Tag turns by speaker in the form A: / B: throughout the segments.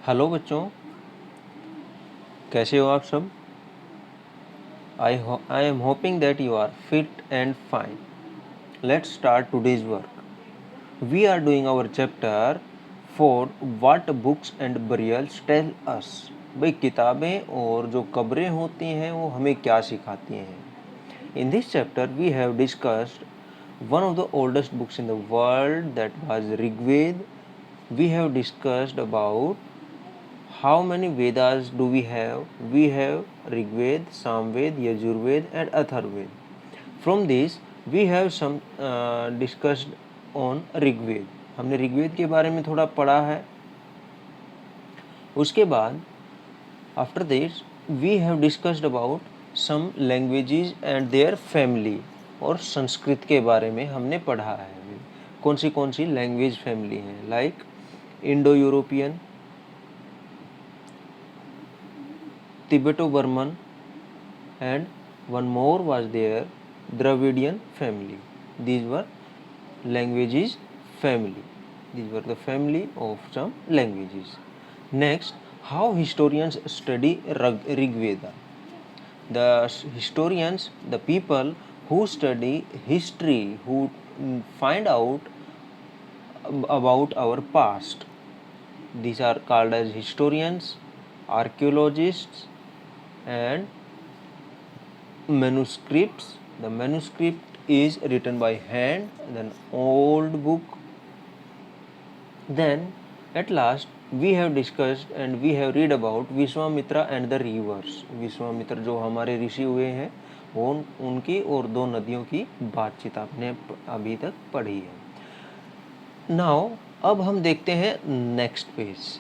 A: Hello बच्चों, कैसे हो आप सब? I am hoping that you are fit and fine. Let's start today's work. We are doing our chapter 4 what books and burials tell us. भाई किताबें और जो कब्रें होती हैं वो हमें क्या सिखाती हैं. In this chapter we have discussed one of the oldest books in the world, that was Rigved. We have discussed about how many Vedas do we have? We have Rigved, Samved, Yajurved and Atharved. From this we have some discussed on Rigved. हमने ऋग्वेद के बारे में थोड़ा पढ़ा है. उसके बाद after this we have discussed about some languages and their family. और संस्कृत के बारे में हमने पढ़ा है. कौन सी लैंग्वेज फैमिली है, like Indo European, Tibeto-Burman, and one more was there, Dravidian family. These were languages family. These were the family of some languages. Next, how historians study Rig Veda. The historians, the people who study history, who find out about our past, these are called as historians, archaeologists, and manuscripts. The manuscript is written by hand, then old book. Then at last we have discussed and we have read about Vishwamitra and the rivers. Vishwamitra जो हमारे ऋषि हुए हैं, उनकी और दो नदियों की बातचीत आपने अभी तक पढ़ी है. नाउ अब हम देखते हैं next page.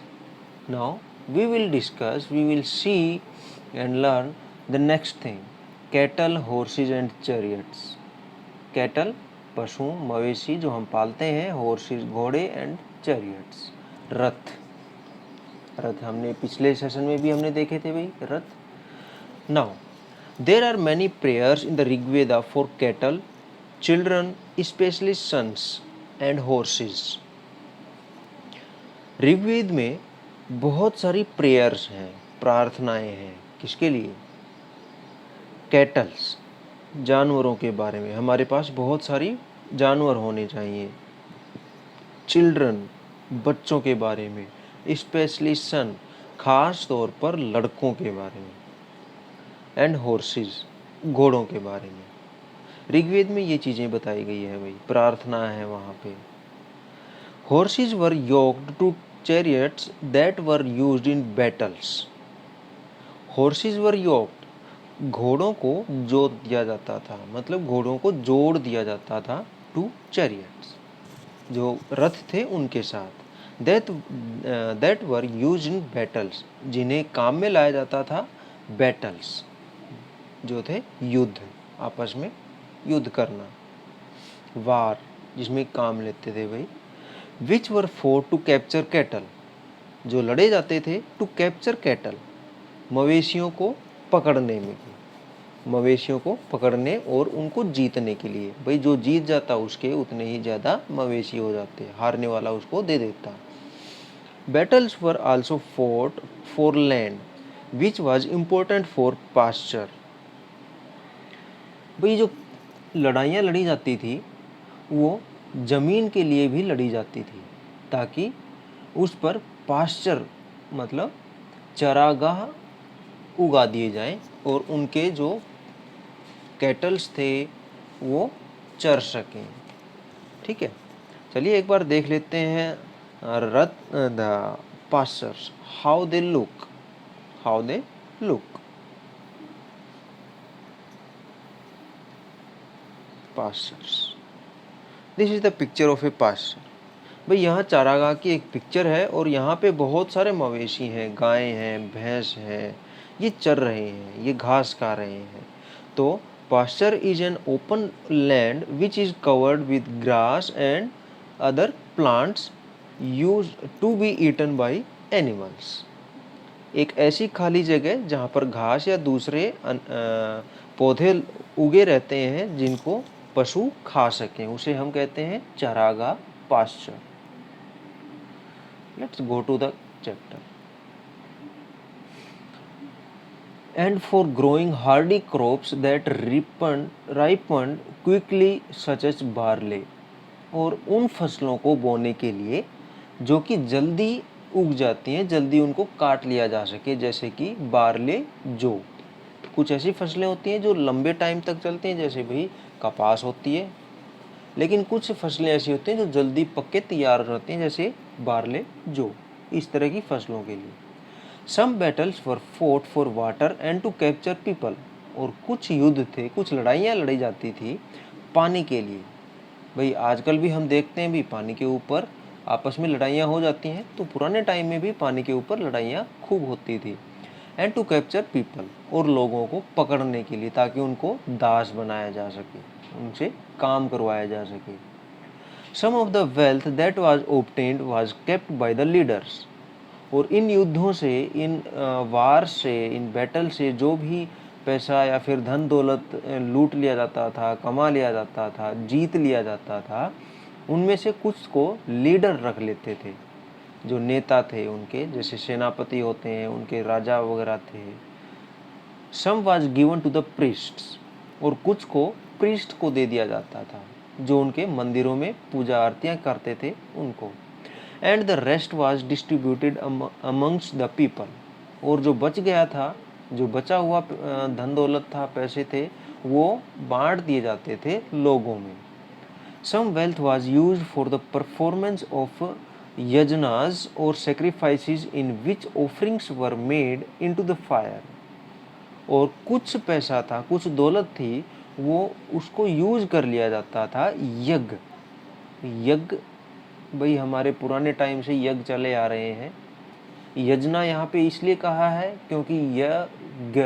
A: Now we will discuss, we will see and learn the next thing. Cattle, horses and chariots. Cattle पशु मवेशी जो हम पालते हैं, horses घोड़े and chariots रथ. रथ हमने पिछले सेशन में भी हमने देखे थे भाई, रथ. Now there are many prayers in the Rig Veda for cattle, children, especially sons and horses. Rigveda में बहुत सारी प्रेयर्स हैं, प्रार्थनाएं हैं. किसके लिए? कैटल्स, जानवरों के बारे में. हमारे पास बहुत सारी जानवर होने चाहिए. चिल्ड्रन, बच्चों के बारे में. स्पेशली सन, खास तौर पर लड़कों के बारे में. एंड हॉर्सेस, घोड़ों के बारे में. ऋग्वेद में ये चीज़ें बताई गई है भाई, प्रार्थना है वहाँ पे. Horses were yoked to chariots that were used in battles. Horses were yoked. घोड़ों को जोड़ दिया जाता था, मतलब घोड़ों को जोड़ दिया जाता था to chariots, जो रथ थे उनके साथ. that were used in battles, जिन्हें काम में लाया जाता था. battles जो थे युद्ध, आपस में युद्ध करना. war जिसमें काम लेते थे भाई. which were fought to capture cattle, जो लड़े जाते थे to capture cattle, मवेशियों को पकड़ने में, मवेशियों को पकड़ने और उनको जीतने के लिए. भाई जो जीत जाता उसके उतने ही ज़्यादा मवेशी हो जाते, हारने वाला उसको दे देता. battles were also fought for land, which was important for pasture. भाई जो लड़ाइयाँ लड़ी जाती थी वो जमीन के लिए भी लड़ी जाती थी, ताकि उस पर पास्चर मतलब चरागाह उगा दिए जाएं और उनके जो कैटल्स थे वो चर सकें. ठीक है, चलिए एक बार देख लेते हैं रथ the pastures, how they look. Pastures. This is the picture of a pasture. भाई यहाँ चारागाह की एक पिक्चर है और यहाँ पे बहुत सारे मवेशी हैं, गायें हैं, भैंस हैं, ये चर रहे हैं, ये घास खा रहे हैं. तो pasture is an open land which is covered with grass and other plants use to be eaten by animals. एक ऐसी खाली जगह जहाँ पर घास या दूसरे पौधे उगे रहते हैं जिनको पशु खा सकें, उसे हम कहते हैं चारागाह, pasture. Let's go to the chapter. and for growing hardy crops that ripened quickly such as barley, और उन फसलों को बोने के लिए जो कि जल्दी उग जाती हैं, जल्दी उनको काट लिया जा सके, जैसे कि बारले, जौ। कुछ ऐसी फसलें होती हैं जो लंबे टाइम तक चलती हैं, जैसे भाई कपास होती है, लेकिन कुछ फसलें ऐसी होती हैं जो जल्दी पक के तैयार हो जाती हैं, जैसे बारले, जौ। इस तरह की फसलों के लिए some battles were fought for water and to capture people, और कुछ युद्ध थे, कुछ लड़ाइयाँ लड़ी जाती थी पानी के लिए। भाई आजकल भी हम देखते हैं भी पानी के ऊपर आपस में लड़ाइयाँ हो जाती हैं, तो पुराने टाइम में भी पानी के ऊपर लड़ाइयाँ खूब होती थी। एंड टू कैप्चर पीपल, और लोगों को पकड़ने के लिए, ताकि उनको दास बनाया जा सके, उनसे काम करवाया जा सके। Some of the wealth that was obtained was kept by the leaders, और इन युद्धों से, इन वार से, इन बैटल से जो भी पैसा या फिर धन दौलत लूट लिया जाता था, कमा लिया जाता था, जीत लिया जाता था, उनमें से कुछ को लीडर रख लेते थे, जो नेता थे उनके, जैसे सेनापति होते हैं, उनके राजा वगैरह थे। Some was given to the priests, और कुछ को प्रीस्ट को दे दिया जाता था, जो उनके मंदिरों में पूजा आरतियाँ करते थे उनको। And the rest was distributed amongst the people, और जो बच गया था, जो बचा हुआ धन दौलत था, पैसे थे, वो बांट दिए जाते थे लोगों में। Some wealth was used for the performance of yajnas और sacrifices in which offerings were made into the fire, और कुछ पैसा था, कुछ दौलत थी, वो उसको यूज कर लिया जाता था यज्ञ। यज्ञ, भाई हमारे पुराने टाइम से यज्ञ चले आ रहे हैं। यजना यहाँ पे इसलिए कहा है क्योंकि यज्ञ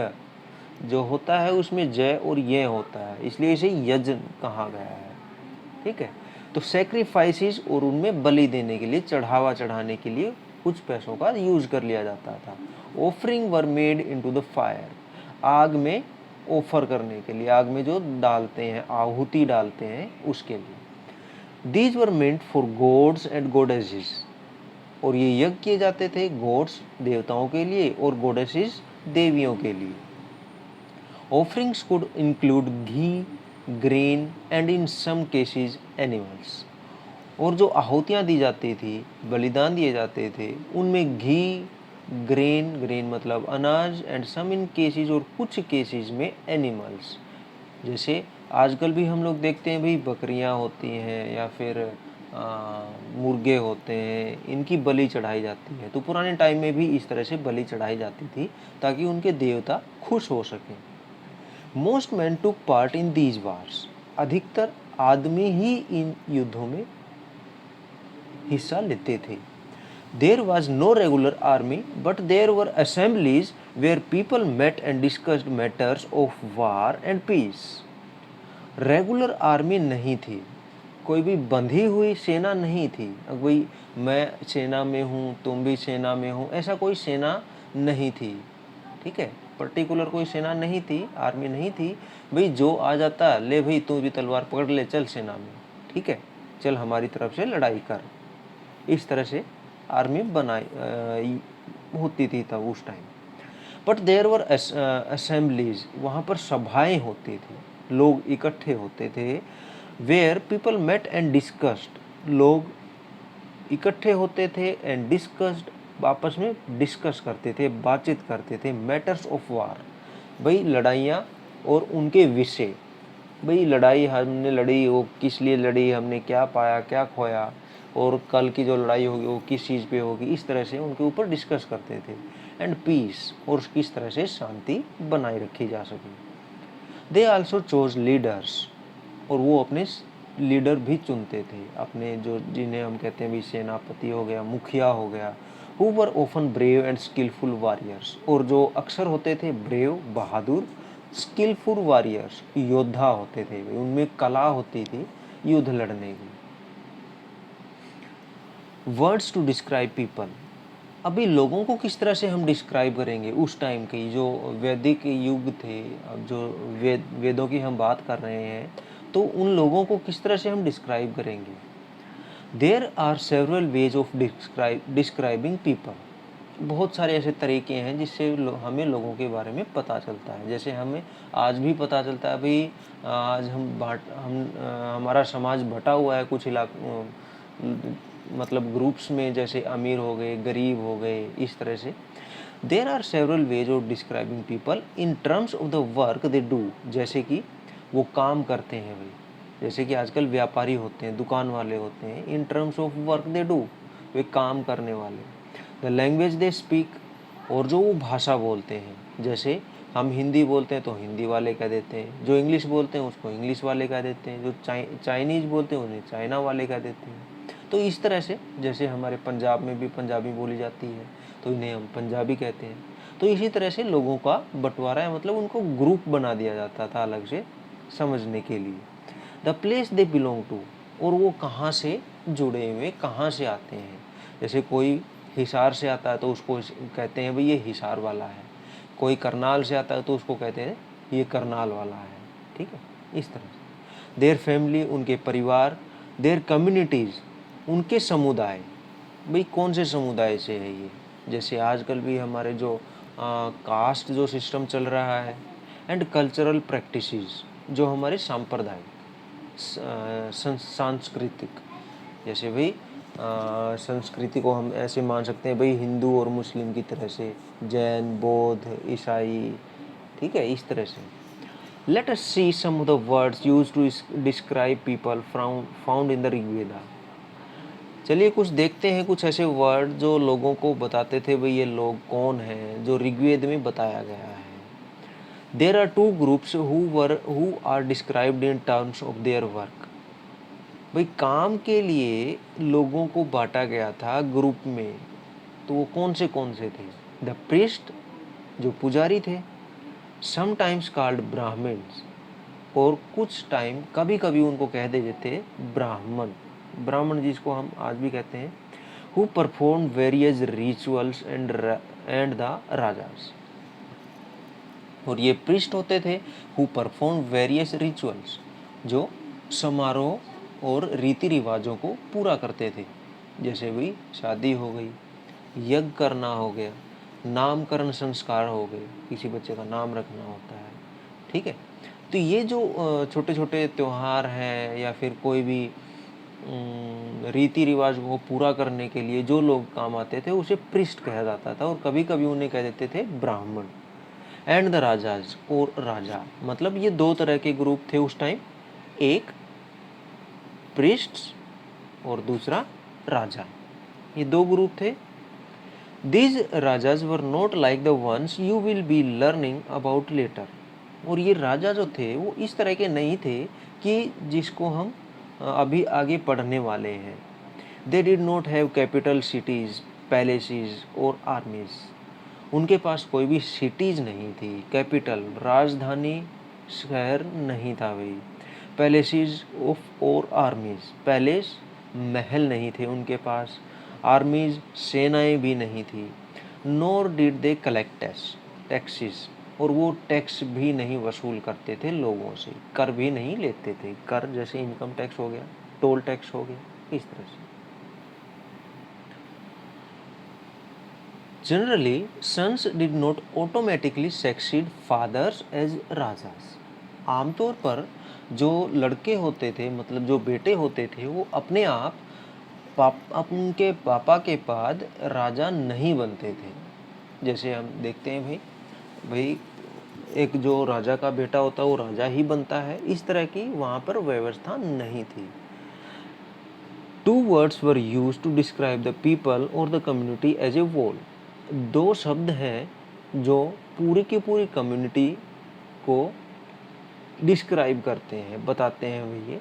A: जो होता है उसमें जय और ये होता है, इसलिए इसे यज्ञ कहा गया है। ठीक है, तो सेक्रीफाइसेस, और उनमें बलि देने के लिए, चढ़ावा चढ़ाने के लिए कुछ पैसों का यूज कर लिया जाता था। Offering were made into the fire, आग में ऑफर करने के लिए, आग में जो डालते हैं, आहुति डालते हैं, उसके लिए। These were meant for gods and goddesses, और ये यज्ञ किए जाते थे गॉड्स देवताओं के लिए और गॉडेसेस देवियों के लिए। Offerings could include ghee, grain and in some cases animals, और जो आहुतियाँ दी जाती थी, बलिदान दिए जाते थे, उनमें घी, ग्रेन, ग्रेन मतलब अनाज, एंड सम इन केसेस, और कुछ केसेस में एनिमल्स, जैसे आजकल भी हम लोग देखते हैं भाई बकरियां होती हैं या फिर मुर्गे होते हैं, इनकी बलि चढ़ाई जाती है। तो पुराने टाइम में भी इस तरह से बलि चढ़ाई जाती थी ताकि उनके देवता खुश हो सकें। Most man took part in these wars, अधिकतर आदमी ही इन युद्धों में हिस्सा लेते थे। There was no regular army but there were assemblies where people met and discussed matters of war and peace. Regular army नहीं थी, कोई भी बंधी हुई सेना नहीं थी, कोई मैं सेना में हूँ, तुम भी सेना में हो, ऐसा कोई सेना नहीं थी। ठीक है, पर्टिकुलर कोई सेना नहीं थी, आर्मी नहीं थी। भाई जो आ जाता, ले भाई तू भी तलवार पकड़ ले, चल सेना में, ठीक है, चल हमारी तरफ से लड़ाई कर। इस तरह से आर्मी बनाई होती थी तब उस time. But there were assemblies, वहाँ पर सभाएं होती थी, लोग इकट्ठे होते थे। Where people met and discussed, लोग इकट्ठे होते थे, एंड डिस्कस्ड, आपस में डिस्कस करते थे, बातचीत करते थे, मैटर्स ऑफ वार, भाई लड़ाइयाँ और उनके विषय। भाई लड़ाई हमने लड़ी, वो किस लिए लड़ी, हमने क्या पाया, क्या खोया, और कल की जो लड़ाई होगी वो किस चीज़ पे होगी, इस तरह से उनके ऊपर डिस्कस करते थे। एंड पीस, और किस तरह से शांति बनाए रखी जा सके। दे आल्सो चोज लीडर्स, और वो अपने लीडर भी चुनते थे, अपने जो जिन्हें हम कहते हैं भी सेनापति हो गया, मुखिया हो गया। Who were often brave and skilful warriors, और जो अक्सर होते थे ब्रेव, बहादुर, स्किलफुल वॉरियर्स, योद्धा होते थे, उनमें कला होती थी युद्ध लड़ने की। वर्ड्स टू डिस्क्राइब पीपल, अभी लोगों को किस तरह से हम डिस्क्राइब करेंगे उस टाइम के जो वैदिक युग थे, अब जो वेदों की हम बात कर रहे हैं, तो उन लोगों को किस तरह से हम डिस्क्राइब करेंगे। There are several ways of describing people, बहुत सारे ऐसे तरीके हैं जिससे हमें लोगों के बारे में पता चलता है। जैसे हमें आज भी पता चलता है भाई, आज हमारा समाज बटा हुआ है कुछ मतलब ग्रुप्स में, जैसे अमीर हो गए, गरीब हो गए, इस तरह से। There are several ways of describing people in terms of the work they do. जैसे कि वो काम करते हैं भाई, जैसे कि आजकल व्यापारी होते हैं, दुकान वाले होते हैं, in terms of work they do, वे काम करने वाले। द लैंग्वेज दे स्पीक, और जो वो भाषा बोलते हैं, जैसे हम हिंदी बोलते हैं तो हिंदी वाले कह देते हैं, जो इंग्लिश बोलते हैं उसको इंग्लिश वाले कह देते हैं, जो चाइनीज़ बोलते हैं उन्हें चाइना वाले कह देते हैं। तो इस तरह से, जैसे हमारे पंजाब में भी पंजाबी बोली जाती है तो इन्हें हम पंजाबी कहते हैं। तो इसी तरह से लोगों का बंटवारा है, मतलब उनको ग्रुप बना दिया जाता था अलग से समझने के लिए। The place they belong to, और वो कहाँ से जुड़े हुए, कहाँ से आते हैं। जैसे कोई हिसार से आता है तो उसको कहते हैं भाई ये हिसार वाला है, कोई करनाल से आता है तो उसको कहते हैं ये करनाल वाला है। ठीक है, इस तरह से। देयर फैमिली, उनके परिवार। देयर कम्युनिटीज़, उनके समुदाय, भाई कौन से समुदाय से है ये। जैसे आजकल भी हमारे जो कास्ट जो सिस्टम चल रहा है। एंड कल्चरल प्रैक्टिसेस, जो हमारे सांप्रदायिक सांस्कृतिक, जैसे भाई संस्कृति को हम ऐसे मान सकते हैं भाई, हिंदू और मुस्लिम की तरह से, जैन, बौद्ध, ईसाई, ठीक है, इस तरह से। Let us see some of the words used to describe people found in the Rigveda. चलिए कुछ देखते हैं, कुछ ऐसे वर्ड जो लोगों को बताते थे भाई ये लोग कौन हैं, जो ऋग्वेद में बताया गया है। There are two groups who are described in terms of their work. भाई काम के लिए लोगों को बांटा गया था ग्रुप में, तो वो कौन से थे। द प्रीस्ट, जो पुजारी थे। समटाइम्स कॉल्ड ब्राह्मण्स, और कुछ टाइम कभी कभी उनको कह देते थे ब्राह्मण। ब्राह्मण जिसको हम आज भी कहते हैं। Who perform various rituals and the rajas, और ये प्रिस्ट होते थे हु परफॉर्म वेरियस रिचुअल्स, जो समारोह और रीति रिवाजों को पूरा करते थे। जैसे भी शादी हो गई, यज्ञ करना हो गया, नामकरण संस्कार हो गए, किसी बच्चे का नाम रखना होता है। ठीक है, तो ये जो छोटे छोटे त्यौहार हैं या फिर कोई भी रीति रिवाज को पूरा करने के लिए जो लोग काम आते थे उसे प्रिस्ट कहा जाता था, और कभी कभी उन्हें कह देते थे ब्राह्मण। एंड द राजाज, और राजा, मतलब ये दो तरह के ग्रुप थे उस टाइम, एक प्रिस्ट्स और दूसरा राजा, ये दो ग्रुप थे। These rajas were not like the ones you will be learning about later, और ये राजा जो थे वो इस तरह के नहीं थे कि जिसको हम अभी आगे पढ़ने वाले हैं। They did not have capital cities, palaces और आर्मीज, उनके पास कोई भी सिटीज़ नहीं थी, कैपिटल राजधानी शहर नहीं था भाई, पैलेसेस ऑफ और आर्मीज, पैलेस महल नहीं थे उनके पास, आर्मीज सेनाएं भी नहीं थी। नोर डिड दे कलेक्ट टैक्सेस, और वो टैक्स भी नहीं वसूल करते थे लोगों से, कर भी नहीं लेते थे। कर जैसे इनकम टैक्स हो गया, टोल टैक्स हो गया, इस तरह से। Generally, sons did not automatically succeed fathers as rajas. आमतौर पर जो लड़के होते थे, मतलब जो बेटे होते थे, वो अपने आप उनके पापा के बाद राजा नहीं बनते थे। जैसे हम देखते हैं भाई एक जो राजा का बेटा होता है वो राजा ही बनता है, इस तरह की वहाँ पर व्यवस्था नहीं थी। Two words were used to describe the people or the community as a whole. दो शब्द हैं जो पूरी की पूरी कम्युनिटी को डिस्क्राइब करते हैं, बताते हैं भैया।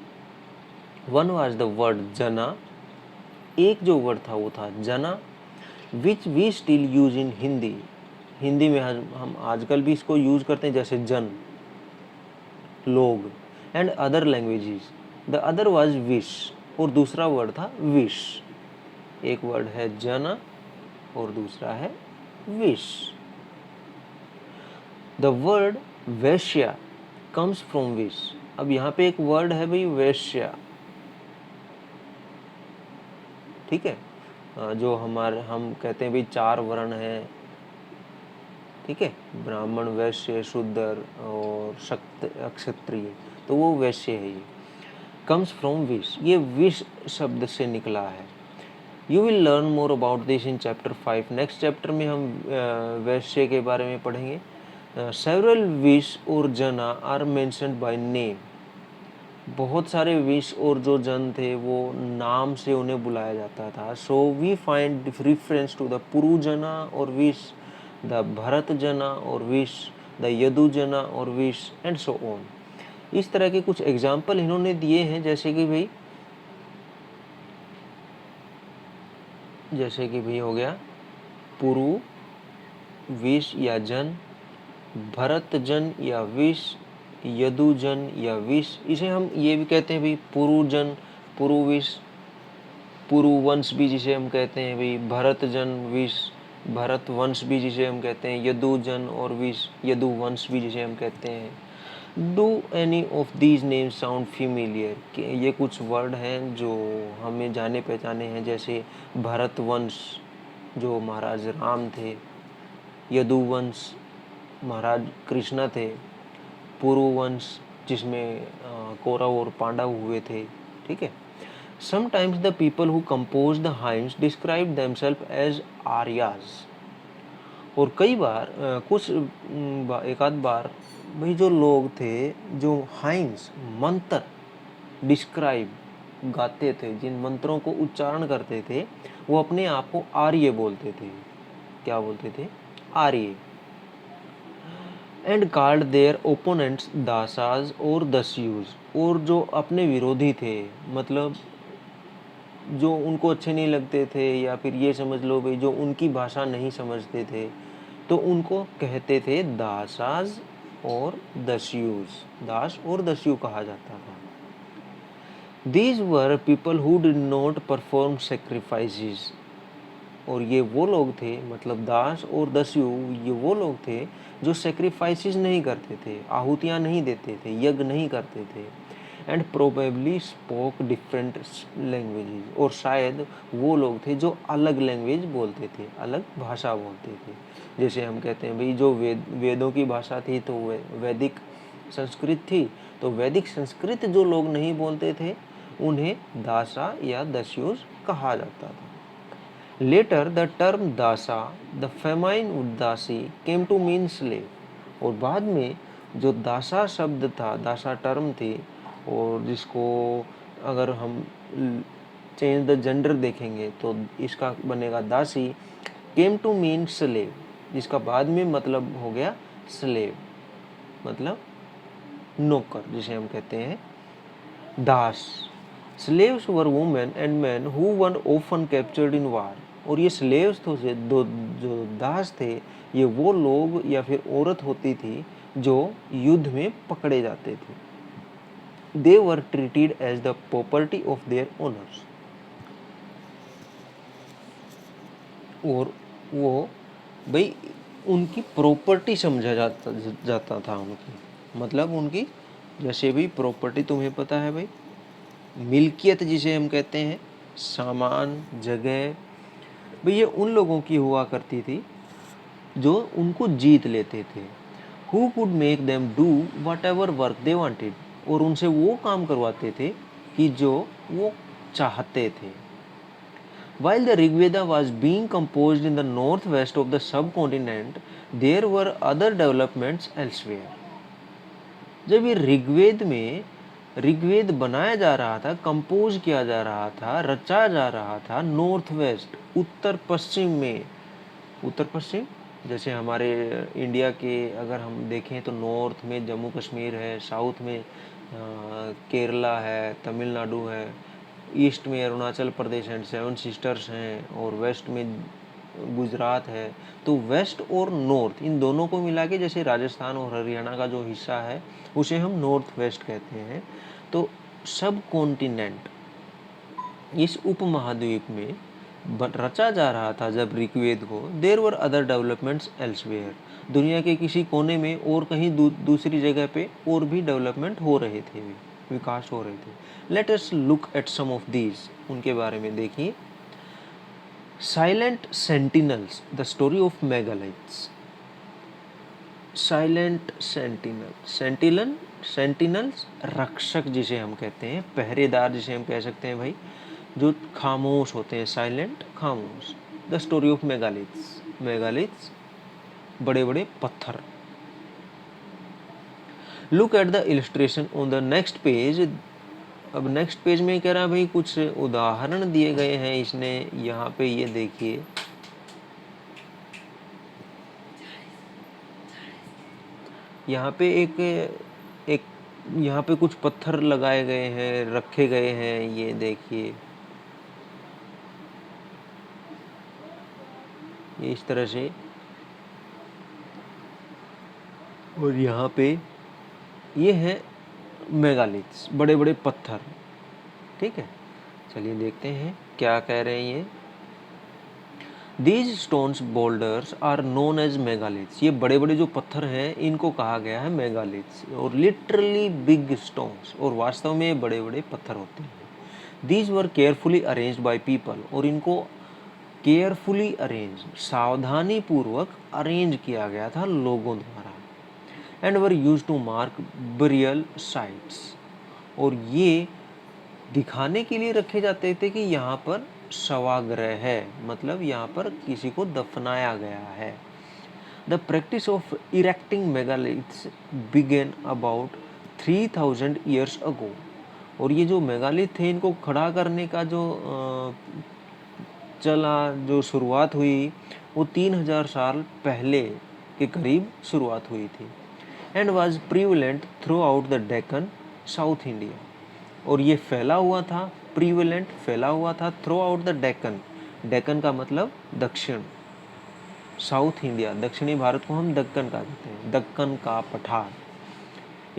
A: वन वाज द वर्ड जना, एक जो वर्ड था वो था जना, which we still use in Hindi, Hindi में हम आजकल भी इसको यूज करते हैं, जैसे जन, लोग। And other languages, the other was wish, और दूसरा वर्ड था विश। एक वर्ड है जना और दूसरा है विश। द वर्ड वैश्या कम्स फ्रॉम विश। अब यहाँ पे एक वर्ड है भाई वैश्या, ठीक है, जो हम कहते हैं भाई 4 वर्ण हैं, ठीक है, ब्राह्मण, वैश्य, शूद्र और क्षत्रिय, तो वो वैश्य है। ये कम्स फ्रॉम विश, ये विश शब्द से निकला है। You will learn more about this in chapter 5। Next chapter में हम वैश्य के बारे में पढ़ेंगे। सेवरल विश और जना आर मेंशन्ड बाय नेम, बहुत सारे विश और जो जन थे वो नाम से उन्हें बुलाया जाता था। So we find reference to the Puru jana और विश, द भरत जना और विश, द यदु जना और विश एंड सो ऑन। इस तरह के कुछ एग्जाम्पल इन्होंने दिए हैं, जैसे कि भाई हो गया पुरु, विश या जन, भरत जन या विश, यदुजन या विश। इसे हम ये भी कहते हैं भाई पुरुजन, पुरुविश, पुरुवंश भी जिसे हम कहते हैं भाई भरतजन विश, भरत वंश भी जिसे हम कहते हैं यदुजन और विश, यदुवंश भी जिसे हम कहते हैं। Do any of these names sound familiar, ये कुछ वर्ड हैं जो हमें जाने पहचाने हैं, जैसे भरत वंश जो महाराज राम थे, यदुवंश महाराज कृष्णा थे, पुरुवंश जिसमें कौरव और पांडव हुए थे, ठीक है। Sometimes the people who compose the hymns describe themselves as Aryas, और कई बार एक आध बार भाई जो लोग थे जो हाइम्स मंत्र डिस्क्राइब गाते थे, जिन मंत्रों को उच्चारण करते थे, वो अपने आप को आर्य बोलते थे। क्या बोलते थे? आर्य। एंड कॉल्ड देयर ओपोनेंट्स दासाज और दस्यूज, और जो अपने विरोधी थे, मतलब जो उनको अच्छे नहीं लगते थे, या फिर ये समझ लो भाई जो उनकी भाषा नहीं समझते थे, तो उनको कहते थे दासाज और दस्यूज, दास और दस्यु कहा जाता था। These were people who did not perform sacrifices, और ये वो लोग थे, मतलब दास और दस्यु ये वो लोग थे जो सेक्रीफाइसेस नहीं करते थे, आहुतियाँ नहीं देते थे, यज्ञ नहीं करते थे। And probably spoke different languages, और शायद वो लोग थे जो अलग लैंग्वेज बोलते थे, अलग भाषा बोलते थे। जैसे हम कहते हैं भाई जो वेदों की भाषा थी तो वैदिक संस्कृत थी, तो वैदिक संस्कृत जो लोग नहीं बोलते थे उन्हें दासा या दस्युज कहा जाता था। Later, the term दासा, the feminine उदासी, came to mean slave, और बाद में जो दासा शब्द था, दासा टर्म थी, और जिसको अगर हम चेंज द जेंडर देखेंगे तो इसका बनेगा दासी, came to mean slave, जिसका बाद में मतलब हो गया slave, मतलब नौकर जिसे हम कहते हैं दास। Slaves were women and men who were often captured in war, और ये स्लेव्स तो से जो दास थे ये वो लोग या फिर औरत होती थी जो युद्ध में पकड़े जाते थे। They were treated as the property of their owners, और वो भाई उनकी प्रॉपर्टी समझा जाता था उनकी, मतलब उनकी, जैसे भी प्रॉपर्टी तुम्हें पता है भाई, मिल्कियत जिसे हम कहते हैं, सामान, जगह, भाई ये उन लोगों की हुआ करती थी जो उनको जीत लेते थे। Who could make them do whatever work they wanted, और उनसे वो काम करवाते थे कि जो वो चाहते थे। While the Rigveda was being composed in the northwest of the subcontinent, there were other developments elsewhere. जब ये ऋग्वेद बनाया जा रहा था, कंपोज किया जा रहा था, रचा जा रहा था नॉर्थ वेस्ट, उत्तर पश्चिम में। उत्तर पश्चिम जैसे हमारे इंडिया के अगर हम देखें तो नॉर्थ में जम्मू कश्मीर है, साउथ में केरला है, तमिलनाडु है, ईस्ट में अरुणाचल प्रदेश एंड 7 सिस्टर्स हैं, और वेस्ट में गुजरात है। तो वेस्ट और नॉर्थ इन दोनों को मिला के जैसे राजस्थान और हरियाणा का जो हिस्सा है उसे हम नॉर्थ वेस्ट कहते हैं। तो सब कॉन्टिनेंट, इस उपमहाद्वीप में रचा जा रहा था जब ऋग्वेद को। There were other developments elsewhere, दुनिया के किसी कोने में और कहीं दूसरी जगह पे और भी डेवलपमेंट हो रहे थे, विकास हो रहे थे। Let us look at some of these, उनके बारे में देखिए। Silent sentinels, the story of megaliths. Silent sentinel, sentinels रक्षक जिसे हम कहते हैं, पहरेदार जिसे हम कह सकते हैं भाई, जो खामोश होते हैं, साइलेंट खामोश। The story of megaliths, megaliths बड़े बड़े पत्थर। Look at the illustration on the next page. अब नेक्स्ट पेज में कह रहा है भाई कुछ उदाहरण दिए गए हैं इसने, यहाँ पे ये देखिए, यहाँ पे एक यहाँ पे कुछ पत्थर लगाए गए हैं, रखे गए हैं, ये देखिए, ये इस तरह से, और यहाँ पे ये है मेगालिथ्स, बड़े बड़े पत्थर। ठीक है, चलिए देखते हैं क्या कह रहे हैं ये। These stones boulders are known as megaliths। ये बड़े बड़े जो पत्थर हैं इनको कहा गया है मेगालिथ्स, और लिटरली बिग स्टोन्स, और वास्तव में ये बड़े बड़े पत्थर होते हैं। These were carefully arranged by people, और इनको केयरफुली अरेंज, सावधानी पूर्वक अरेंज किया गया था लोगों द्वारा। And were used to mark burial sites, और ये दिखाने के लिए रखे जाते थे कि यहाँ पर शवाग्रह है, मतलब यहाँ पर किसी को दफनाया गया है। The practice of erecting megaliths began about 3000 years ago, और ये जो मेगालिथ थे इनको खड़ा करने का जो जो शुरुआत हुई वो 3000 साल पहले के करीब शुरुआत हुई थी। And was prevalent throughout the Deccan, South India, और ये फैला हुआ था, प्रीवेलेंट फैला हुआ था throughout the Deccan, Deccan का मतलब दक्षिण, साउथ इंडिया, दक्षिणी भारत को हम दक्कन का कहते हैं, दक्कन का पठार।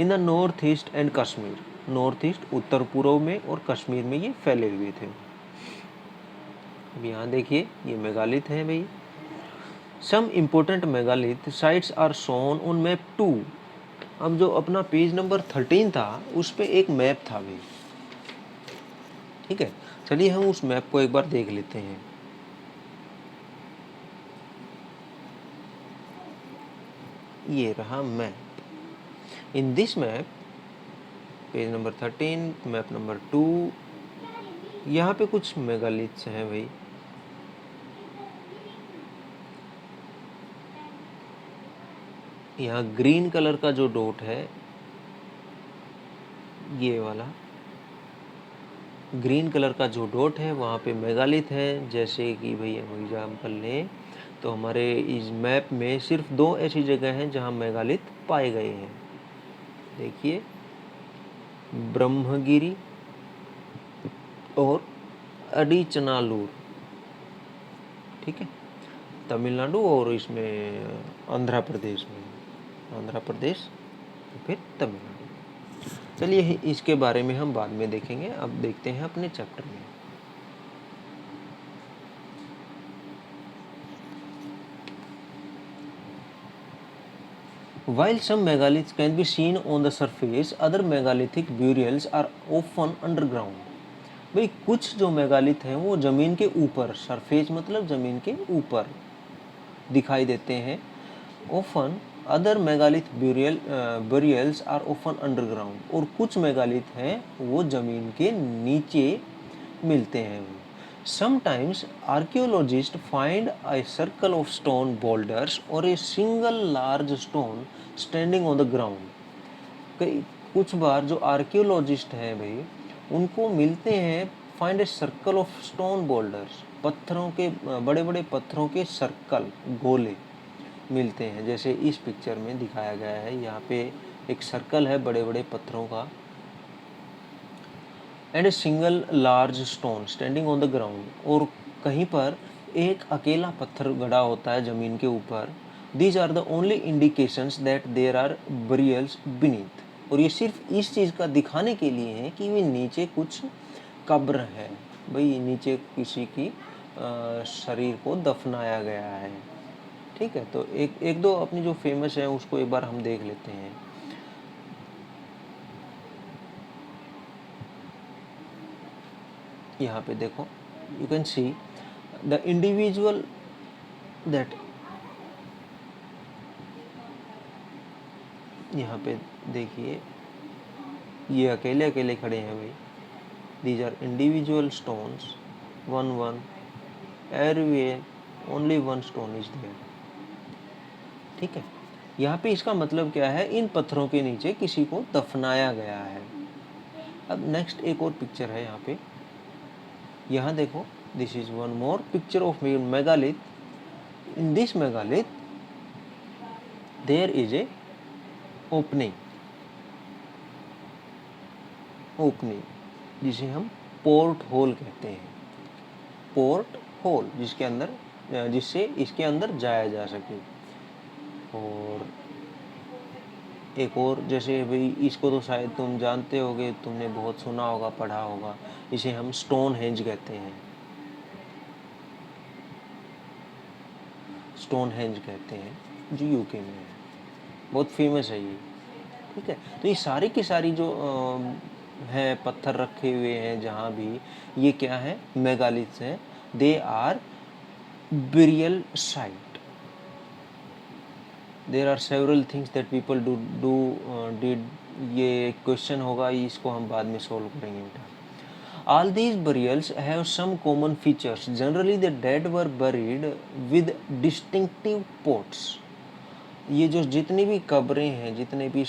A: In the north east and Kashmir, north east उत्तर पूर्व में और कश्मीर में ये फैले हुए थे। अब यहाँ देखिए ये मेगालिथ है भाई। Some important megalith sites are shown on map 2। अब जो अपना पेज नंबर 13 था उस पे एक मैप था भाई। ठीक है, चलिए हम उस मैप को एक बार देख लेते हैं। ये रहा map. In this map, page number 13, map number 2, यहाँ पे कुछ मेगालिथ्स हैं भाई। यहाँ ग्रीन कलर का जो डॉट है, ये वाला ग्रीन कलर का जो डॉट है वहाँ पे मेगालिथ है। जैसे कि भाई हम एग्जाम्पल लें तो हमारे इस मैप में सिर्फ 2 ऐसी जगह हैं जहाँ मेगालिथ पाए गए हैं। देखिए, ब्रह्मगिरी और अडीचनालूर। ठीक है, तमिलनाडु और इसमें आंध्र प्रदेश में, आंध्र प्रदेश फिर तमिलनाडु। चलिए इसके बारे में हम बाद में देखेंगे, अब देखते हैं अपने चैप्टर में। While some megaliths can be seen on the surface, other megalithic burials are often underground। भाई कुछ जो मेगालिथ हैं वो जमीन के ऊपर, सरफेस मतलब जमीन के ऊपर दिखाई देते हैं। often other megalithic burials are often underground, और कुछ मेगालिथ हैं वो जमीन के नीचे मिलते हैं। Sometimes archaeologists find a circle of stone boulders or a single large stone standing on the ground। कुछ बार जो आर्कियोलॉजिस्ट हैं भाई उनको मिलते हैं find a circle of stone boulders, पत्थरों के बड़े बड़े पत्थरों के सर्कल, गोले मिलते हैं। जैसे इस पिक्चर में दिखाया गया है, यहाँ पे एक सर्कल है बड़े बड़े पत्थरों का। And a single large stone standing on the ground, और कहीं पर एक अकेला पत्थर गड़ा होता है जमीन के ऊपर। These are the only indications that there are burials beneath, और ये सिर्फ इस चीज़ का दिखाने के लिए है कि वे नीचे कुछ कब्र है, भाई नीचे किसी की शरीर को दफनाया गया है। ठीक है, तो एक दो अपनी जो फेमस है उसको एक बार हम देख लेते हैं। यहाँ पे देखो, you can see the individual that, यहाँ पे देखिए ये अकेले अकेले खड़े हैं भाई। These are individual stones, one one, everywhere only one stone is there. ठीक है, यहाँ पे इसका मतलब क्या है, इन पत्थरों के नीचे किसी को दफनाया गया है। अब नेक्स्ट एक और पिक्चर है यहाँ पे, यहाँ देखो, this is one more picture of megalith. In this megalith there is a opening, जिसे हम पोर्ट होल कहते हैं। पोर्ट होल, जिसके अंदर, जिससे इसके अंदर जाया जा सके। और एक और, जैसे भाई इसको तो शायद तुम जानते होगे, तुमने बहुत सुना होगा, पढ़ा होगा, इसे हम स्टोन हेंज कहते हैं। स्टोन हेंज कहते हैं, जो यूके में है, बहुत फेमस है ये। ठीक है, तो ये सारी की सारी जो हैं पत्थर रखे हुए हैं जहाँ भी, ये क्या है, मेगालिथ्स हैं। They are burial site. There are several things that people did. ये क्वेश्चन होगा, इसको हम बाद में सोल्व करेंगे बेटा। All these burials have some common features. Generally, the dead were buried with distinctive pots. ये जो जितनी भी कब्रें हैं, जितने भी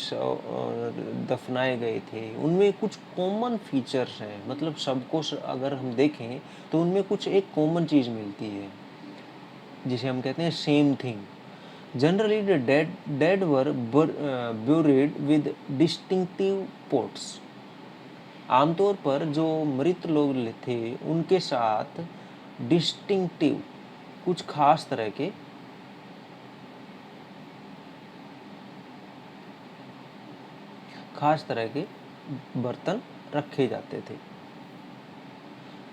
A: दफनाए गए थे, उनमें कुछ कॉमन फीचर्स हैं। मतलब सबको अगर हम देखें तो उनमें कुछ एक कॉमन चीज़ मिलती है, जिसे हम कहते हैं same thing. Generally the dead were buried with distinctive pots. आमतौर पर जो मृत लोग थे उनके साथ डिस्टिंक्टिव, कुछ खास तरह के बर्तन रखे जाते थे,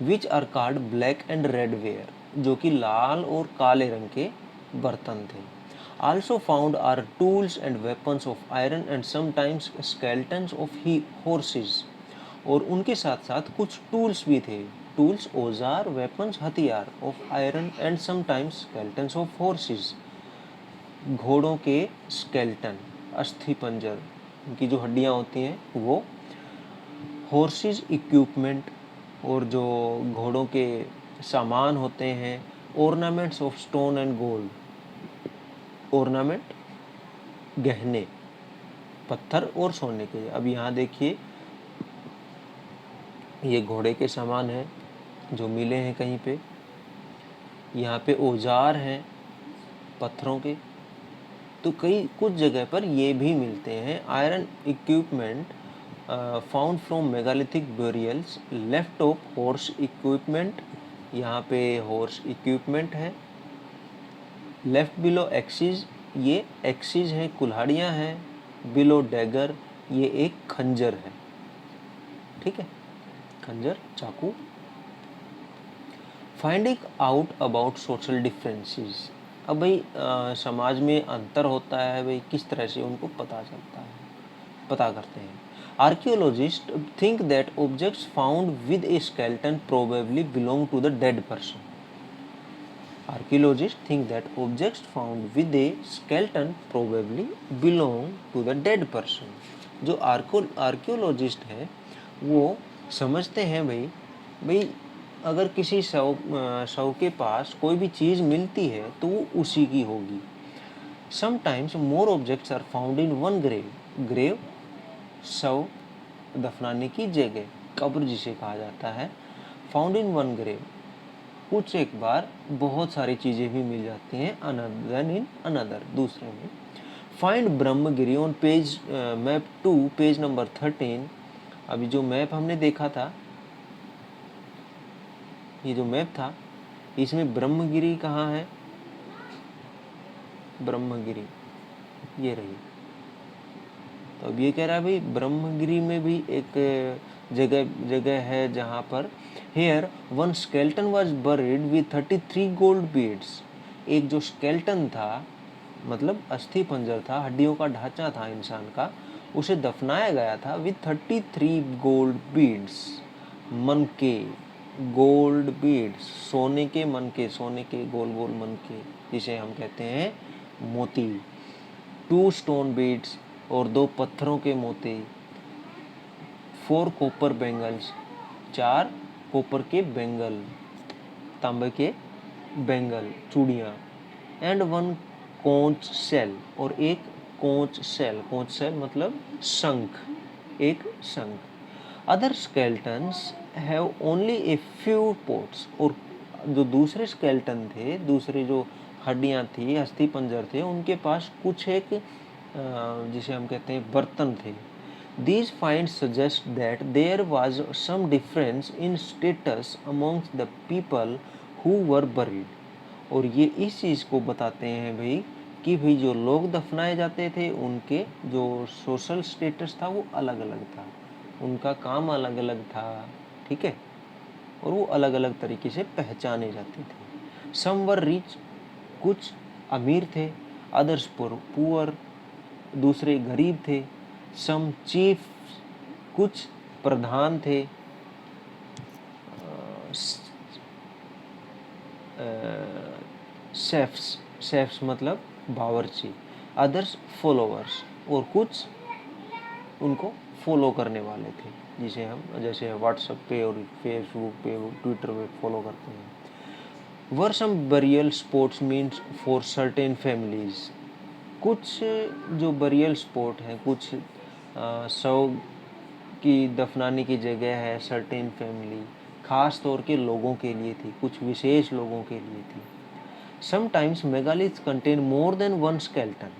A: which are called black and red ware, जो कि लाल और काले रंग के बर्तन थे। Also found are tools and weapons of iron and sometimes skeletons of horses। और उनके साथ साथ कुछ टूल्स भी थे, टूल्स औजार, वेपन्स हथियार, of iron and sometimes skeletons of horses, घोड़ों के स्केलेटन, अस्थि पंजर, उनकी जो हड्डियां होती हैं वो, हॉर्सेस इक्विपमेंट, और जो घोड़ों के सामान होते हैं, ornaments of stone and gold, ornament गहने पत्थर और सोने के। अब यहाँ देखिए ये घोड़े के सामान हैं जो मिले हैं कहीं पे, यहाँ पे औजार हैं पत्थरों के, तो कई कुछ जगह पर ये भी मिलते हैं। Iron equipment found from megalithic burials, left of horse equipment, यहाँ पे हॉर्स इक्विपमेंट है। लेफ्ट बिलो एक्सिस, ये एक्सिस है, कुल्हाड़ियाँ हैं। बिलो डैगर, ये एक खंजर है। ठीक है, खंजर, चाकू। Finding out about social differences. अब भाई समाज में अंतर होता है भाई, किस तरह से उनको पता चलता है, पता करते हैं। Archaeologists think that objects found with a skeleton probably belong to the dead person. Archaeologists think that objects found with a skeleton probably belong to the dead person। जो आर्कियोलॉजिस्ट है वो समझते हैं भाई अगर किसी शव के पास कोई भी चीज़ मिलती है तो वो उसी की होगी। Sometimes more objects are found in one grave, शव दफनाने की जगह, कब्र जिसे कहा जाता है, फाउंड इन वन ग्रेव, कुछ एक बार बहुत सारी चीज़ें भी मिल जाती हैं अनदर इन अनदर, दूसरे में। Find Brahmagiri on page map 2 page number 13। अभी जो मैप हमने देखा था, ये जो मैप था इसमें ब्रह्मगिरी कहाँ है, ब्रह्मगिरी ये रही। तो अब ये कह रहा है भाई ब्रह्मगिरी में भी एक जगह है जहाँ पर here one skeleton was buried with 33 gold beads. एक जो स्केलेटन था, मतलब अस्थि पंजर था, हड्डियों का ढांचा था इंसान का, उसे दफनाया गया था विद 33 गोल्ड बीड्स, मन के गोल्ड बीड्स, सोने के मन के, सोने के गोल गोल मन के, जिसे हम कहते हैं मोती। 2 स्टोन बीड्स, और 2 पत्थरों के मोती। 4 कॉपर बैंगल्स, 4 कॉपर के बैंगल, तांबे के बैंगल, चूड़ियाँ। एंड 1 कोंच सेल, और एक कोंच सेल, कोंच सेल मतलब शंख, एक शंख। Other skeletons have only a few ports, और जो दूसरे स्केल्टन थे, दूसरे जो हड्डियां थी, अस्थि पंजर थे, उनके पास कुछ एक जिसे हम कहते हैं बर्तन थे। These finds suggest that there was some difference in status amongst the people who were buried. और ये इस चीज़ को बताते हैं भाई कि भाई जो लोग दफनाए जाते थे उनके जो सोशल स्टेटस था वो अलग अलग था, उनका काम अलग अलग था, ठीक है, और वो अलग अलग तरीके से पहचाने जाते थे। सम वर रिच, कुछ अमीर थे, अदर्स पुअर, दूसरे गरीब थे। सम चीफ, कुछ प्रधान थे, शेफ्स, शेफ्स मतलब बावर्ची। अदर्स फॉलोअर्स, और कुछ उनको फॉलो करने वाले थे, जिसे हम जैसे व्हाट्सएप पे और फेसबुक पे ट्विटर पे फॉलो करते हैं। Were some burial spots means for certain families, कुछ जो बरियल स्पॉट हैं, कुछ शव की दफनाने की जगह है सर्टेन फैमिली, खास तौर के लोगों के लिए थी, कुछ विशेष लोगों के लिए थी। Sometimes megaliths contain more than 1 skeleton,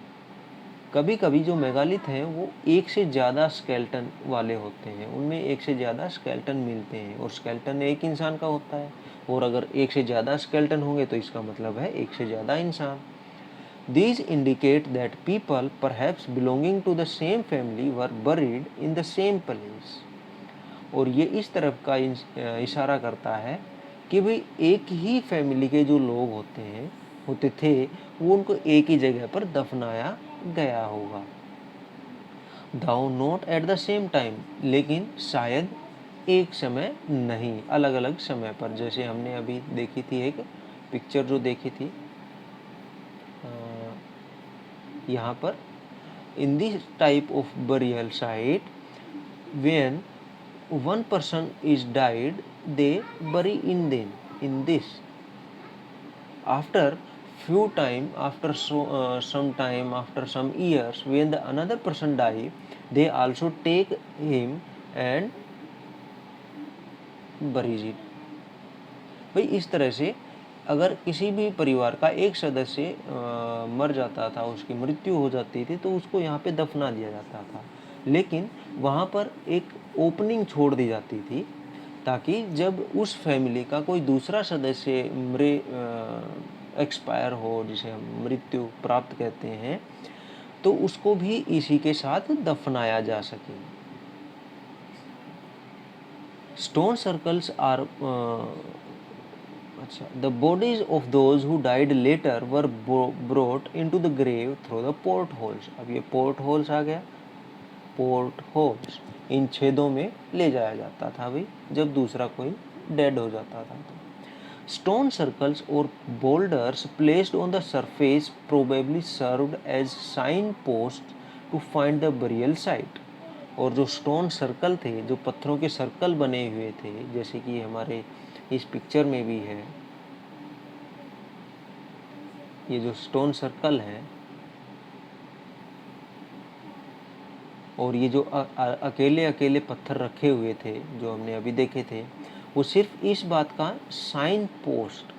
A: कभी कभी जो मेगालिथ हैं वो एक से ज़्यादा स्केल्टन वाले होते हैं, उनमें एक से ज़्यादा स्केल्टन मिलते हैं, और स्केल्टन एक इंसान का होता है, और अगर एक से ज़्यादा स्केल्टन होंगे तो इसका मतलब है एक से ज़्यादा इंसान। These indicate that people perhaps belonging to the same family were buried in the same place. और ये इस तरफ का इशारा करता है कि भाई एक ही फैमिली के जो लोग होते थे वो उनको एक ही जगह पर दफनाया गया होगा। Though not at the same time, लेकिन शायद एक समय नहीं, अलग अलग समय पर। जैसे हमने अभी देखी थी एक पिक्चर जो देखी थी यहाँ पर, in this type of burial site when one person is died they bury in this after few time, after some time, after some years, when the another person die they also take him and bury it। भाई इस तरह से अगर किसी भी परिवार का एक सदस्य मर जाता था, उसकी मृत्यु हो जाती थी, तो उसको यहाँ पे दफना दिया जाता था, लेकिन वहाँ पर एक ओपनिंग छोड़ दी जाती थी ताकि जब उस फैमिली का कोई दूसरा सदस्य एक्सपायर हो, जिसे हम मृत्यु प्राप्त कहते हैं, तो उसको भी इसी के साथ दफनाया जा सके। Stone circles are the bodies of those who died later were brought into the grave through the portholes। अब ये portholes आ गया, portholes, इन छेदों में ले जाया जाता था भाई जब दूसरा कोई डेड हो जाता था। तो stone circles or boulders placed on the surface probably served as signposts to find the burial site। और जो स्टोन सर्कल थे, जो पत्थरों के सर्कल बने हुए थे, जैसे कि हमारे इस पिक्चर में भी है, ये जो स्टोन सर्कल है और ये जो अकेले अकेले पत्थर रखे हुए थे जो हमने अभी देखे थे, वो सिर्फ इस बात का साइन पोस्ट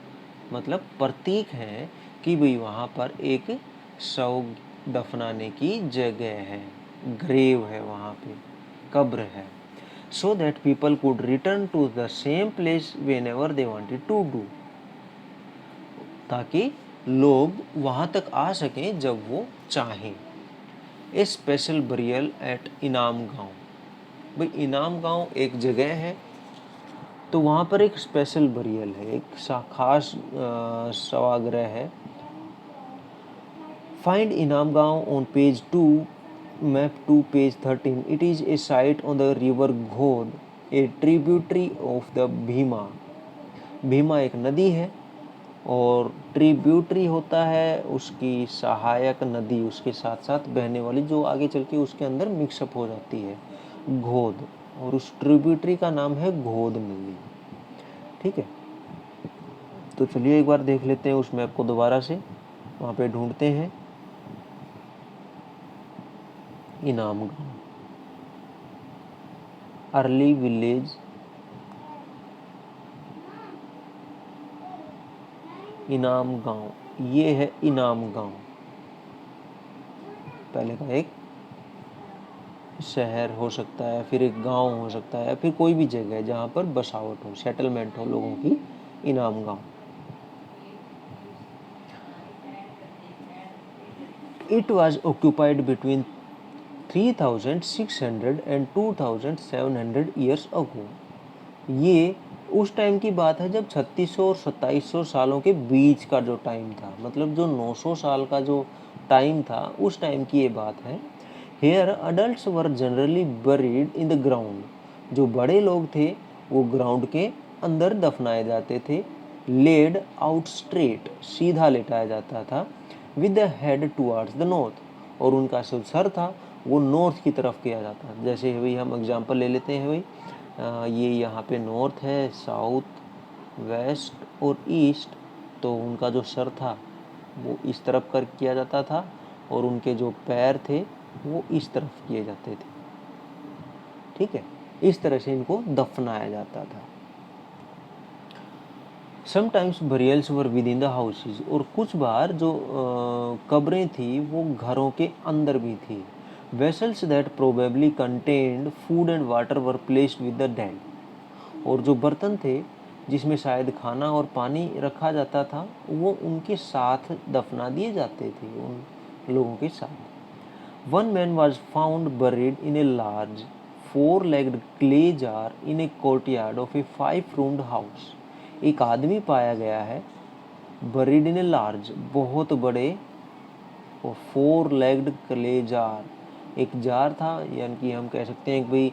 A: मतलब प्रतीक है कि भाई वहाँ पर एक शव दफनाने की जगह है, ग्रेव है, वहाँ पे कब्र है। So that people could return to the same place whenever they wanted to do, ताकि लोग वहाँ तक आ सकें जब वो चाहें। ए स्पेशल बरियल एट इनाम गांव, भाई इनाम गांव एक जगह है, तो वहाँ पर एक स्पेशल बरियल है, एक खास शवाग्रह है। फाइंड इनाम गांव on page 2, map 2 page 13। It is a site on the river Ghod, a tributary of the Bhima. Bhima एक नदी है और ट्रिब्यूटरी होता है उसकी सहायक नदी, उसके साथ साथ बहने वाली जो आगे चल के उसके अंदर मिक्सअप हो जाती है, घोद, और उस ट्रिब्यूटरी का नाम है घोद नदी। ठीक है, तो चलिए एक बार देख लेते हैं उस मैप को दोबारा से, वहाँ पे ढूंढते हैं इनाम गांव, अर्ली विलेज, इनाम गांव, ये है इनाम गांव, पहले का एक शहर हो सकता है, फिर एक गांव हो सकता है, फिर कोई भी जगह है जहाँ पर बसावट हो, सेटलमेंट हो लोगों की, इनाम गांव। It was occupied between 3600 and 2700 years ago. ये उस टाइम की बात है जब 3600 और 2700 सालों के बीच का जो टाइम था, मतलब जो 900 साल का जो टाइम था उस टाइम की ये बात है। Here adults were generally buried in the ground. जो बड़े लोग थे वो ग्राउंड के अंदर दफनाए जाते थे। Laid out straight, सीधा लेटाया जाता था। With the head towards the north, और उनका जो सर था वो नॉर्थ की तरफ किया जाता है। जैसे भाई हम एग्जांपल ले लेते हैं भाई, ये यहाँ पे नॉर्थ है, साउथ, वेस्ट और ईस्ट, तो उनका जो सर था वो इस तरफ कर किया जाता था और उनके जो पैर थे वो इस तरफ किए जाते थे। ठीक है, इस तरह से इनको दफनाया जाता था। Sometimes burials were with in the houses, और कुछ बार जो कब्रें थी वो घरों के अंदर भी थी। Vessels that probably contained food and water were placed with the dead, और जो बर्तन थे जिसमें शायद खाना और पानी रखा जाता था वो उनके साथ दफना दिए जाते थे, उन लोगों के साथ। One man was found buried in a large 4-legged clay jar in a courtyard of a 5-roomed house. एक आदमी पाया गया है बरीड इन ए लार्ज, बहुत बड़े, और 4-legged clay jar, एक जार था, यानी कि हम कह सकते हैं कि भाई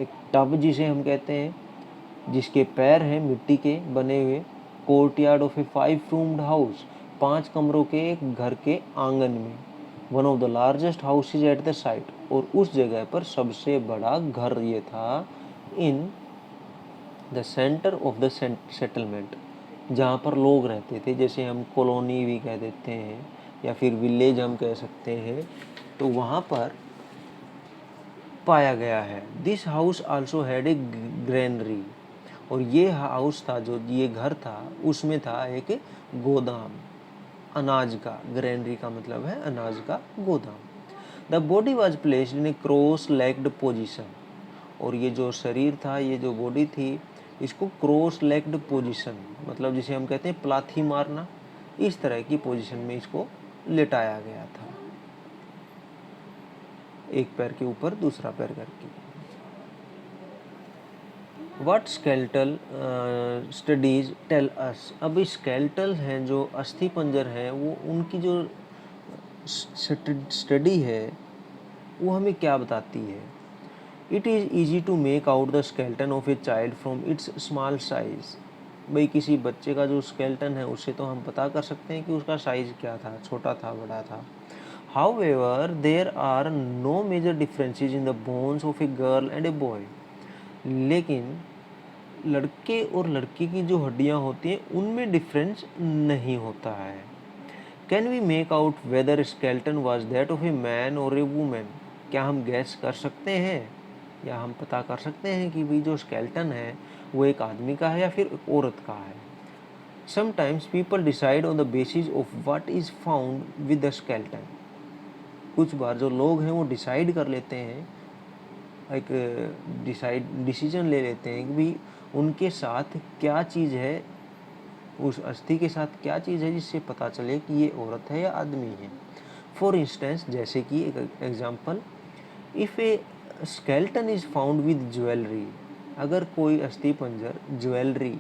A: एक टब जिसे हम कहते हैं जिसके पैर हैं मिट्टी के बने हुए, courtyard of A 5-roomed house, 5 कमरों के एक घर के आंगन में, one of the largest houses at the site, और उस जगह पर सबसे बड़ा घर ये था, in the centre of the settlement, जहाँ पर लोग रहते थे, जैसे हम कॉलोनी भी कह देते हैं या फिर विलेज हम कह सकते हैं, तो वहाँ पर पाया गया है। This house also had a granary, और ये हाउस था, जो ये घर था उसमें था एक गोदाम, अनाज का, ग्रेनरी का मतलब है अनाज का गोदाम। The body was placed in A cross legged position, और ये जो शरीर था, ये जो बॉडी थी, इसको क्रॉस लेग्ड पोजीशन, मतलब जिसे हम कहते हैं प्लाथी मारना, इस तरह की पोजीशन में इसको लेटाया गया था, एक पैर के ऊपर दूसरा पैर करके। What skeletal studies tell us, अब स्केलेटल हैं जो अस्थि पंजर हैं, वो उनकी जो स्टडी है वो हमें क्या बताती है। It is easy to make out the skeleton of a child from its small size, भाई किसी बच्चे का जो स्केलेटन है उससे तो हम पता कर सकते हैं कि उसका साइज क्या था, छोटा था, बड़ा था। However there are no major differences in the bones of a girl and a boy, लेकिन लड़के और लड़की की जो हड्डियां होती हैं उनमें डिफरेंस नहीं होता है। Can we make out whether skeleton was that of a man और ए वुमेन, क्या हम गैस कर सकते हैं या हम पता कर सकते हैं कि भी जो स्केलेटन है वो एक आदमी का है या फिर एक औरत का है। Sometimes people decide on the basis of what is found with the skeleton, कुछ बार जो लोग हैं वो डिसाइड कर लेते हैं, एक डिसीजन ले लेते हैं कि भी उनके साथ क्या चीज़ है, उस अस्थि के साथ क्या चीज़ है जिससे पता चले कि ये औरत है या आदमी है। फॉर इंस्टेंस, जैसे कि एक example, if A skeleton is found with jewellery, अगर कोई अस्थि पंजर ज्वेलरी,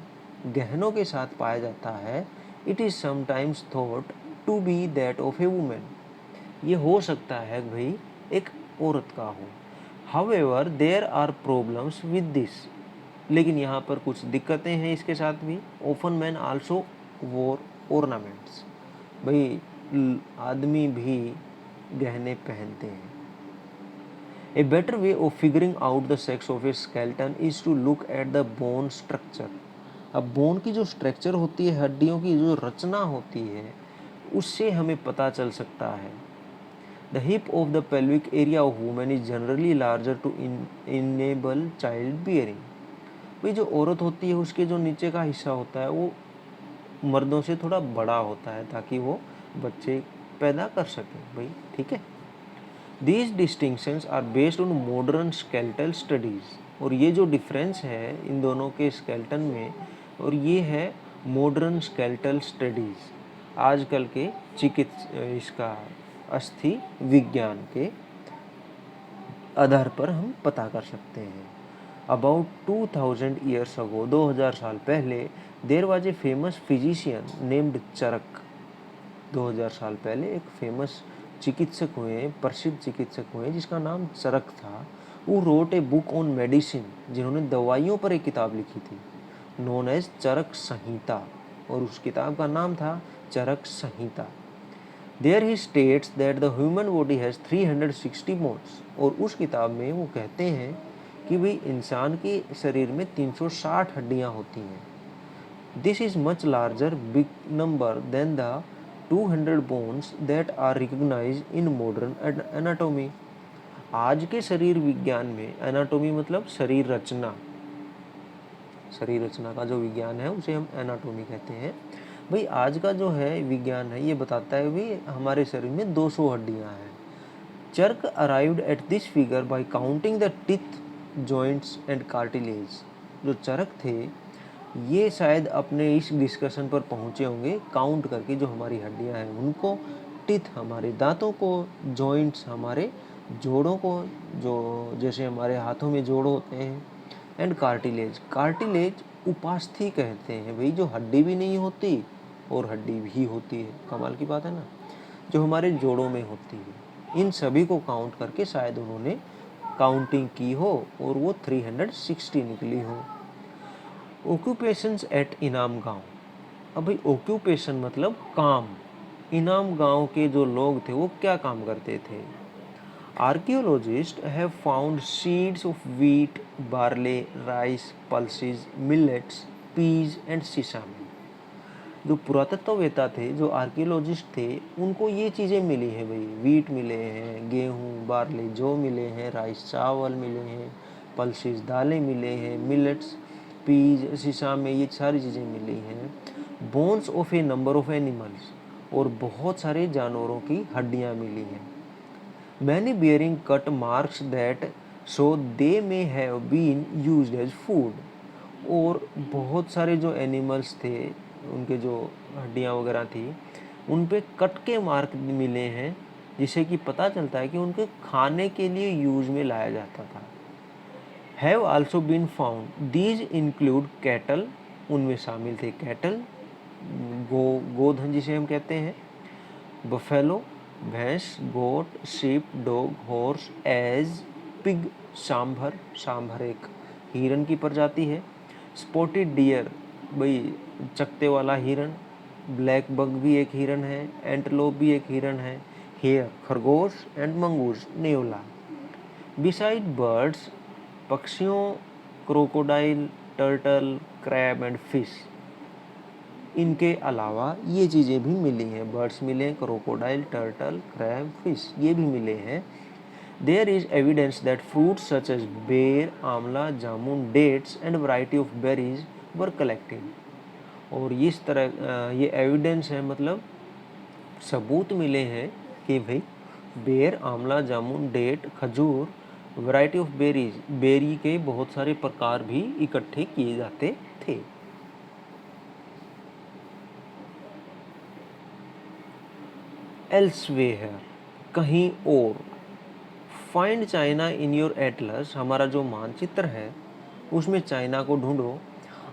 A: गहनों के साथ पाया जाता है, it is sometimes thought to be that of a woman, ये हो सकता है भाई एक औरत का हो। However there are problems with this, लेकिन यहाँ पर कुछ दिक्कतें हैं इसके साथ भी। Often man also wore ornaments, भाई आदमी भी गहने पहनते हैं। A better way of figuring out the sex of a skeleton is to look at the bone structure. अब बोन की जो स्ट्रक्चर होती है, हड्डियों की जो रचना होती है, उससे हमें पता चल सकता है। The hip of the pelvic area of woman is generally larger to enable child bearing. भाई जो औरत होती है उसके जो नीचे का हिस्सा होता है वो मर्दों से थोड़ा बड़ा होता है ताकि वो बच्चे पैदा कर सकें। भाई ठीक है। These distinctions are based on modern skeletal studies। और ये जो डिफरेंस है इन दोनों के स्केलेटन में, और ये है मॉडर्न स्केलेटल स्टडीज, आजकल के इसका अस्थि विज्ञान के आधार पर हम पता कर सकते हैं। अबाउट 2000 ईयर्स अगो, 2000 साल पहले, there was a famous physician named Charak. 2000 साल पहले एक फेमस चिकित्सक हुए, प्रसिद्ध चिकित्सक हुए जिसका नाम चरक था। वो wrote a book on medicine, जिन्होंने दवाइयों पर एक किताब लिखी थी, नोन एज चरक संहिता, और उस किताब का नाम था Charak Samhita. There he states that the human body has 360 bones. और उस किताब में वो कहते हैं कि भाई इंसान के शरीर में 360 हड्डियाँ होती हैं। This is much larger big number than the 200 bones that are recognised in modern anatomy. आज के शरीर विज्ञान में, एनाटॉमी मतलब शरीर रचना, शरीर रचना का जो विज्ञान है उसे हम एनाटॉमी कहते हैं। भाई आज का जो है विज्ञान है ये बताता है भी हमारे शरीर में 200 हड्डियां हैं। Charak arrived at this figure by counting the teeth, joints and cartilage. जो चरक थे ये शायद अपने इस डिस्कशन पर पहुंचे होंगे काउंट करके जो हमारी हड्डियां हैं उनको, टीथ हमारे दांतों को, जॉइंट्स हमारे जोड़ों को, जो जैसे हमारे हाथों में जोड़ होते हैं, एंड कार्टिलेज, कार्टिलेज उपास्थि कहते हैं, भाई जो हड्डी भी नहीं होती और हड्डी भी होती है, कमाल की बात है ना, जो हमारे जोड़ों में होती है। इन सभी को काउंट करके शायद उन्होंने काउंटिंग की हो और वो 360 निकली हो। ऑक्यूपेशंस एट इनाम गांव। अब भाई ऑक्यूपेशन मतलब काम। इनाम गांव के जो लोग थे वो क्या काम करते थे? Archaeologists have found seeds of wheat, barley, rice, pulses, millets, peas and sesame. जो पुरातत्ववेता थे, जो आर्कियोलॉजिस्ट थे, उनको ये चीज़ें मिली हैं भाई, व्हीट मिले हैं, गेहूँ, बार्ले जौ मिले हैं, राइस चावल मिले हैं, पल्सेस दालें मिले हैं, मिलेट्स, पीज, सिसामे, ये सारी चीज़ें मिली हैं। Bones of a number of animals, और बहुत सारे जानवरों की हड्डियाँ मिली हैं। Many bearing cut marks that so they may have been used as food. और बहुत सारे जो एनिमल्स थे उनके जो हड्डियाँ वगैरह थी उन पे कट के मार्क मिले हैं, जिससे कि पता चलता है कि उनके खाने के लिए यूज में लाया जाता था। Have also been found, these include cattle, उनमें शामिल थे कैटल, गोधन जिसे हम कहते हैं, बफेलो भैंस, goat, sheep, dog, horse, ass, pig, sambar एक हिरन की प्रजाति है, स्पॉटेड डियर, भाई चकते वाला हिरन, ब्लैक बग भी एक हिरन है, एंटलोप भी एक हिरन है, हेयर खरगोश, एंड मंगूस नेवला। बिसाइड बर्ड्स, पक्षियों, crocodile, turtle, crab and fish, इनके अलावा ये चीज़ें भी मिली हैं, बर्ड्स मिले, क्रोकोडाइल, टर्टल, क्रैब, फिश, ये भी मिले हैं। There is evidence that fruits such as ber, amla, jamun, dates and variety of berries were collected. और इस तरह ये एविडेंस है, मतलब सबूत मिले हैं कि भाई बेर, आंवला, जामुन, डेट, खजूर, वैरायटी ऑफ बेरीज, बेरी के बहुत सारे प्रकार भी इकट्ठे किए जाते थे। एल्सवेयर, कहीं और। Find China in your Atlas, हमारा जो मानचित्र है उसमें चाइना को ढूंढो।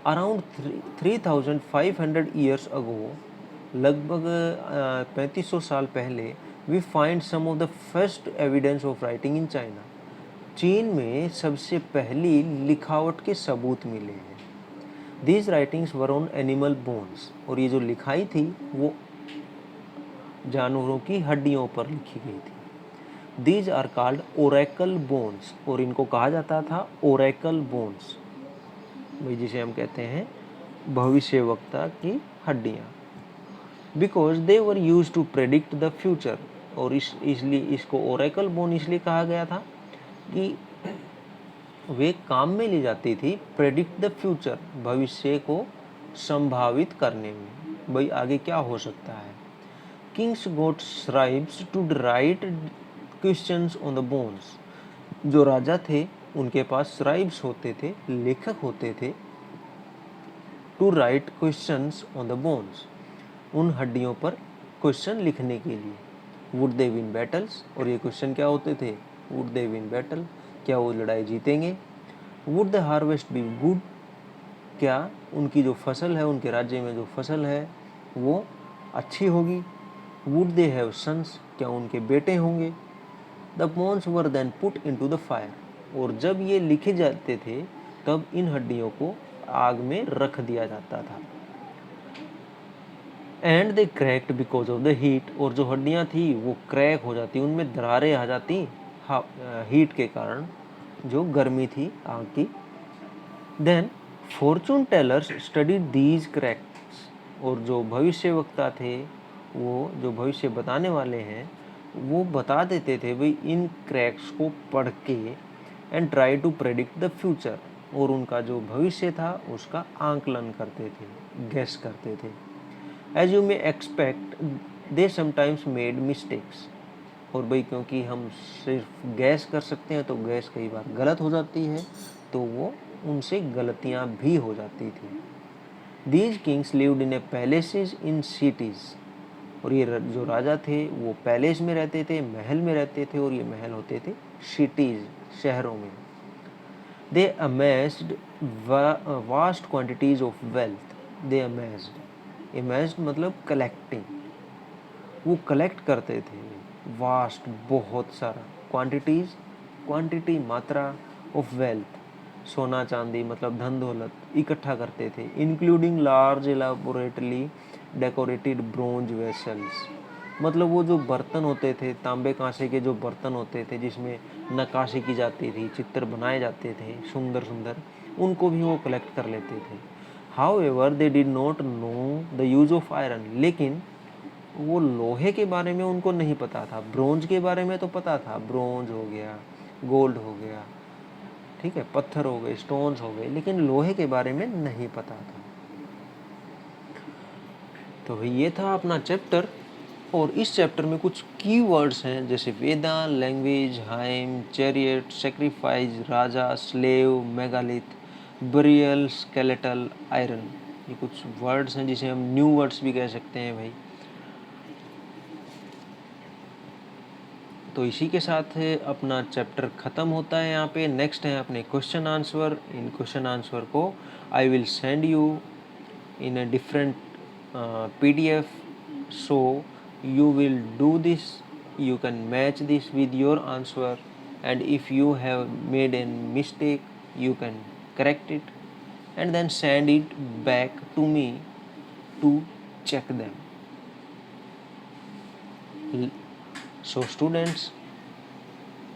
A: अराउंड 3500 ईयर्स अगो, लगभग 3500 साल पहले, we find some of the first evidence of writing in China. चीन में सबसे पहली लिखावट के सबूत मिले हैं। These writings were on animal bones, और ये जो लिखाई थी वो जानवरों की हड्डियों पर लिखी गई थी। These are called oracle bones, और इनको कहा जाता था ओरेकल बोन्स, भाई जिसे हम कहते हैं भविष्यवक्ता की हड्डियाँ। Because they were used to predict the future, और इसलिए इसको ओरेकल बोन इसलिए कहा गया था कि वे काम में ली जाती थी प्रेडिक्ट द फ्यूचर, भविष्य को संभावित करने में, भाई आगे क्या हो सकता है। Kings got scribes to write questions on the bones, जो राजा थे उनके पास स्क्राइब्स होते थे, लेखक होते थे, to write questions on the bones, उन हड्डियों पर क्वेश्चन लिखने के लिए। वुड दे विन बैटल्स, और ये क्वेश्चन क्या होते थे, वुड दे विन बैटल, क्या वो लड़ाई जीतेंगे। Would the harvest be good, क्या उनकी जो फसल है, उनके राज्य में जो फसल है वो अच्छी होगी। वुड दे हैव सन्स, क्या उनके बेटे होंगे। The bones were then put into the fire, और जब ये लिखे जाते थे तब इन हड्डियों को आग में रख दिया जाता था। And they cracked because of the heat, और जो हड्डियाँ थी वो क्रैक हो जाती, उनमें दरारें आ जाती हीट के कारण, जो गर्मी थी आग की। Then fortune tellers studied these cracks, और जो भविष्यवक्ता थे, वो जो भविष्य बताने वाले हैं, वो बता देते थे भाई इन क्रैक्स को पढ़ के, and try to predict the future, और उनका जो भविष्य था उसका आंकलन करते थे, गेस करते थे। As you may expect they sometimes made mistakes, और भाई क्योंकि हम सिर्फ गैस कर सकते हैं तो गैस कई बार गलत हो जाती है, तो वो उनसे गलतियां भी हो जाती थी। These Kings lived in A palaces in cities, और ये जो राजा थे वो पैलेस में रहते थे, महल में रहते थे, और ये महल होते थे सिटीज, शहरों में। They amassed vast quantities of wealth, they amassed मतलब कलेक्टिंग, वो कलेक्ट करते थे वास्ट बहुत सारा, क्वांटिटी मात्रा, ऑफ वेल्थ सोना चांदी मतलब धन दौलत इकट्ठा करते थे, including large elaborately decorated bronze vessels, मतलब वो जो बर्तन होते थे, तांबे कांसे के जो बर्तन होते थे जिसमें नक्काशी की जाती थी, चित्र बनाए जाते थे सुंदर सुंदर, उनको भी वो कलेक्ट कर लेते थे। However they did not know the use of iron, लेकिन वो लोहे के बारे में उनको नहीं पता था। ब्रोंज के बारे में तो पता था, ब्रोंज हो गया, गोल्ड हो गया, ठीक है, पत्थर हो गए, स्टोन्स हो गए, लेकिन लोहे के बारे में नहीं पता था। तो ये था अपना चैप्टर, और इस चैप्टर में कुछ की वर्ड्स हैं जैसे Veda, language, hymn, chariot, sacrifice, raja, slave, megalith, burial, skeletal, iron, ये कुछ वर्ड्स हैं जिसे हम न्यू वर्ड्स भी कह सकते हैं भाई। तो इसी के साथ अपना चैप्टर ख़त्म होता है यहाँ पे। नेक्स्ट है अपने क्वेश्चन आंसर। इन क्वेश्चन आंसर को I will send you in a different PDF, so you will do this, you can match this with your answer, and if you have made a mistake you can correct it and then send it back to me to check them. So students,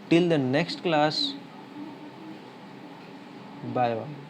A: till the next class, bye bye.